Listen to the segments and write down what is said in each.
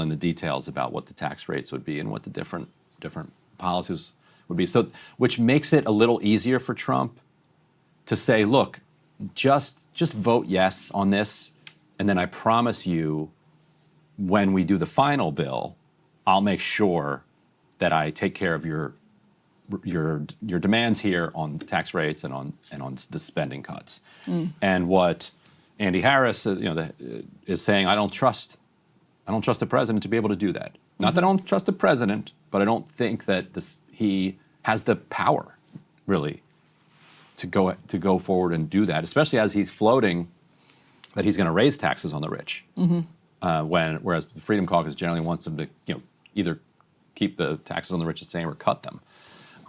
in the details about what the tax rates would be and what the different policies would be. So, which makes it a little easier for Trump to say, look, just vote yes on this, and then I promise you, when we do the final bill, I'll make sure that I take care of your demands here on tax rates and on the spending cuts. And what Andy Harris, is saying, I don't trust the president to be able to do that. Not that I don't trust the president, but I don't think that he has the power, really, to go forward and do that, especially as he's floating that he's going to raise taxes on the rich. Whereas the Freedom Caucus generally wants them to, either keep the taxes on the rich the same or cut them.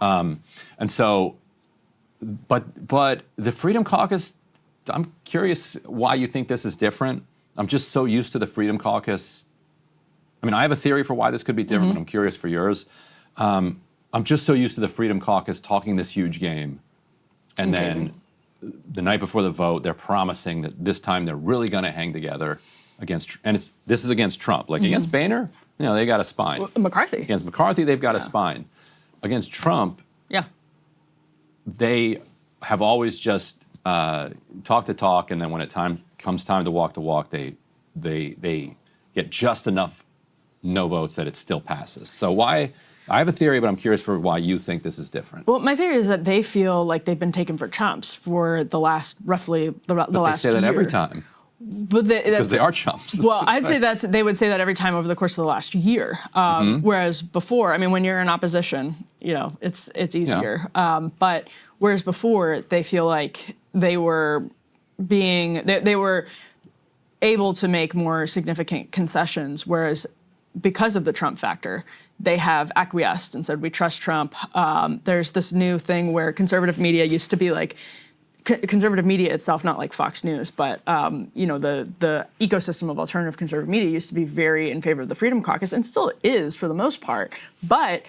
And so, but the Freedom Caucus, I'm curious why you think this is different. I'm just so used to the Freedom Caucus. I mean, I have a theory for why this could be different, but I'm curious for yours. I'm just so used to the Freedom Caucus talking this huge game, and then the night before the vote, they're promising that this time they're really going to hang together against, and this is against Trump. Like against Boehner, they got a spine. Well, McCarthy. Against McCarthy, they've got a spine. Against Trump, they have always just talk the talk, and then when comes time to walk the walk, they get just enough no votes that it still passes. So why? I have a theory, but I'm curious for why you think this is different. Well, my theory is that they feel like they've been taken for chumps for the last, roughly the last year. They say that every time. But because they are chumps. Well, I'd say they would say that every time over the course of the last year. Whereas before, I mean, when you're in opposition, it's easier. But whereas before, they feel like they were they were able to make more significant concessions, whereas because of the Trump factor, they have acquiesced and said, we trust Trump. There's this new thing where conservative media used to be like, conservative media itself, not like Fox News, but the ecosystem of alternative conservative media used to be very in favor of the Freedom Caucus, and still is for the most part. But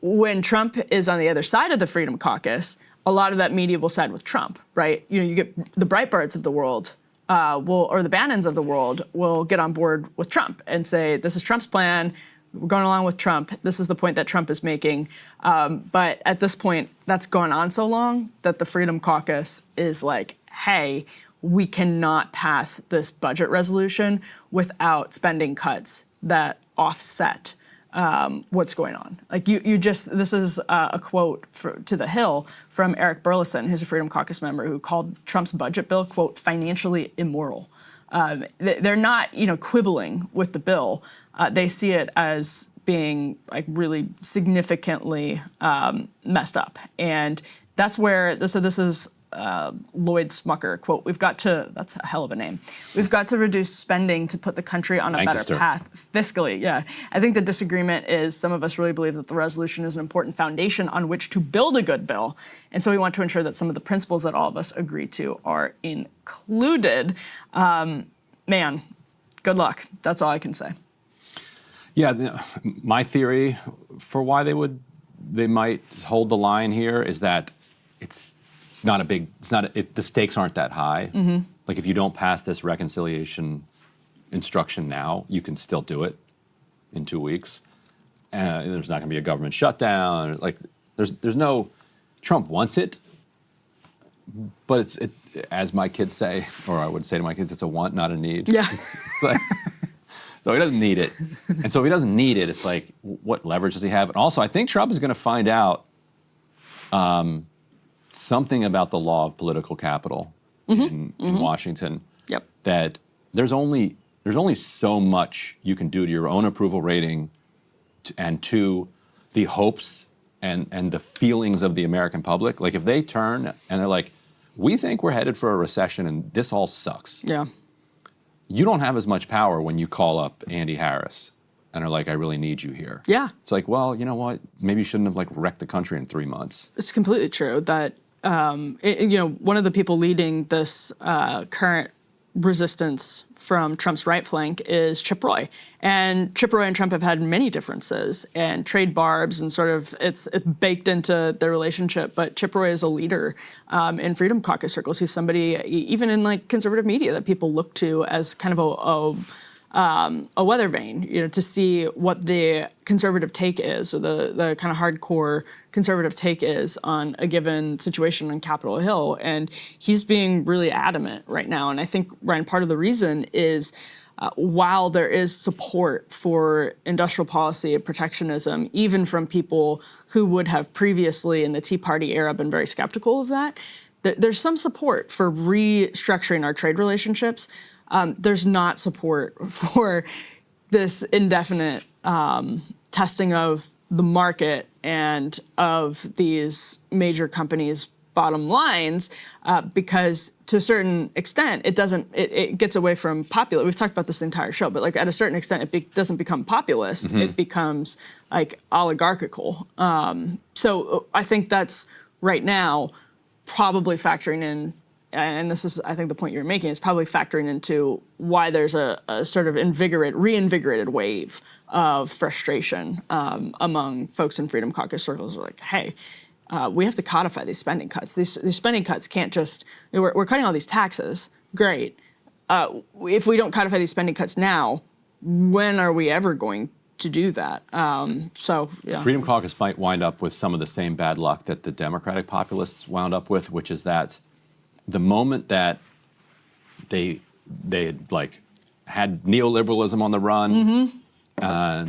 when Trump is on the other side of the Freedom Caucus, a lot of that media will side with Trump, right? You get the Breitbarts of the world, or the Bannons of the world will get on board with Trump and say, this is Trump's plan. We're going along with Trump. This is the point that Trump is making. But at this point, that's gone on so long that the Freedom Caucus is like, hey, we cannot pass this budget resolution without spending cuts that offset what's going on. Like this is a quote to The Hill from Eric Burleson, who's a Freedom Caucus member, who called Trump's budget bill, quote, financially immoral. They're not, quibbling with the bill. They see it as being like really significantly messed up, and that's where. So this is Lloyd Smucker, quote, that's a hell of a name. We've got to reduce spending to put the country on a better path fiscally. Yeah, I think the disagreement is some of us really believe that the resolution is an important foundation on which to build a good bill. And so we want to ensure that some of the principles that all of us agree to are included. Man, good luck. That's all I can say. Yeah, my theory for why they might hold the line here is that the stakes aren't that high. Like if you don't pass this reconciliation instruction now, you can still do it in 2 weeks. There's not going to be a government shutdown. Like there's no, Trump wants it, but it's as my kids say, or I would say to my kids, it's a want, not a need. Yeah. So he doesn't need it. And so if he doesn't need it, it's like, what leverage does he have? And also, I think Trump is going to find out something about the law of political capital in Washington. Yep. That there's only so much you can do to your own approval rating and to the hopes and the feelings of the American public. Like if they turn and they're like, we think we're headed for a recession and this all sucks. Yeah. You don't have as much power when you call up Andy Harris and are like, I really need you here. Yeah. It's like, well, you know what? Maybe you shouldn't have like wrecked the country in 3 months. It's completely true that, one of the people leading this current resistance from Trump's right flank is Chip Roy. And Chip Roy and Trump have had many differences and trade barbs and sort of it's baked into their relationship. But Chip Roy is a leader in Freedom Caucus circles. He's somebody, even in like conservative media, that people look to as kind of a weather vane, to see what the conservative take is, or the kind of hardcore conservative take is on a given situation on Capitol Hill. And he's being really adamant right now. And I think, Ryan, part of the reason is while there is support for industrial policy and protectionism, even from people who would have previously in the Tea Party era been very skeptical of that, there's some support for restructuring our trade relationships. There's not support for this indefinite testing of the market and of these major companies' bottom lines, because to a certain extent, it gets away from popular. We've talked about this the entire show, but like at a certain extent, it doesn't become populist. It becomes like oligarchical. So I think that's right now probably factoring in, and this is, I think, the point you're making, is probably factoring into why there's a sort of reinvigorated wave of frustration among folks in Freedom Caucus circles. Who are like, hey, we have to codify these spending cuts. These spending cuts can't just, we're cutting all these taxes, great. If we don't codify these spending cuts now, when are we ever going to do that? So, yeah. Freedom Caucus might wind up with some of the same bad luck that the Democratic populists wound up with, which is that the moment that they like had neoliberalism on the run,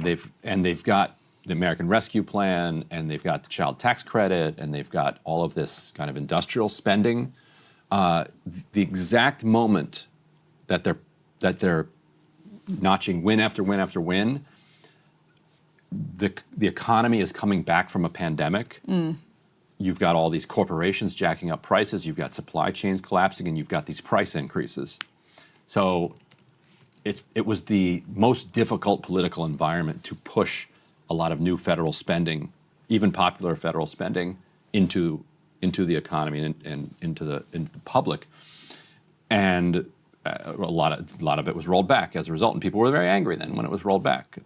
they've got the American Rescue Plan, and they've got the child tax credit, and they've got all of this kind of industrial spending. The exact moment that they're notching win after win after win, the economy is coming back from a pandemic. You've got all these corporations jacking up prices, you've got supply chains collapsing, and you've got these price increases. So it was the most difficult political environment to push a lot of new federal spending, even popular federal spending, into the economy and into the public. And a lot of it was rolled back as a result, and people were very angry then when it was rolled back.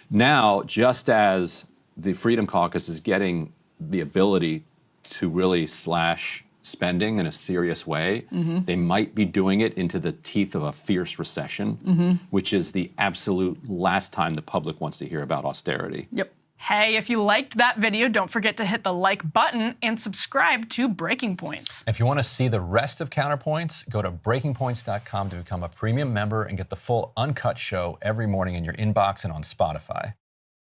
Now, just as the Freedom Caucus is getting the ability to really slash spending in a serious way, they might be doing it into the teeth of a fierce recession, which is the absolute last time the public wants to hear about austerity. Yep. Hey, if you liked that video, don't forget to hit the like button and subscribe to Breaking Points. If you want to see the rest of Counterpoints, go to breakingpoints.com to become a premium member and get the full uncut show every morning in your inbox and on Spotify.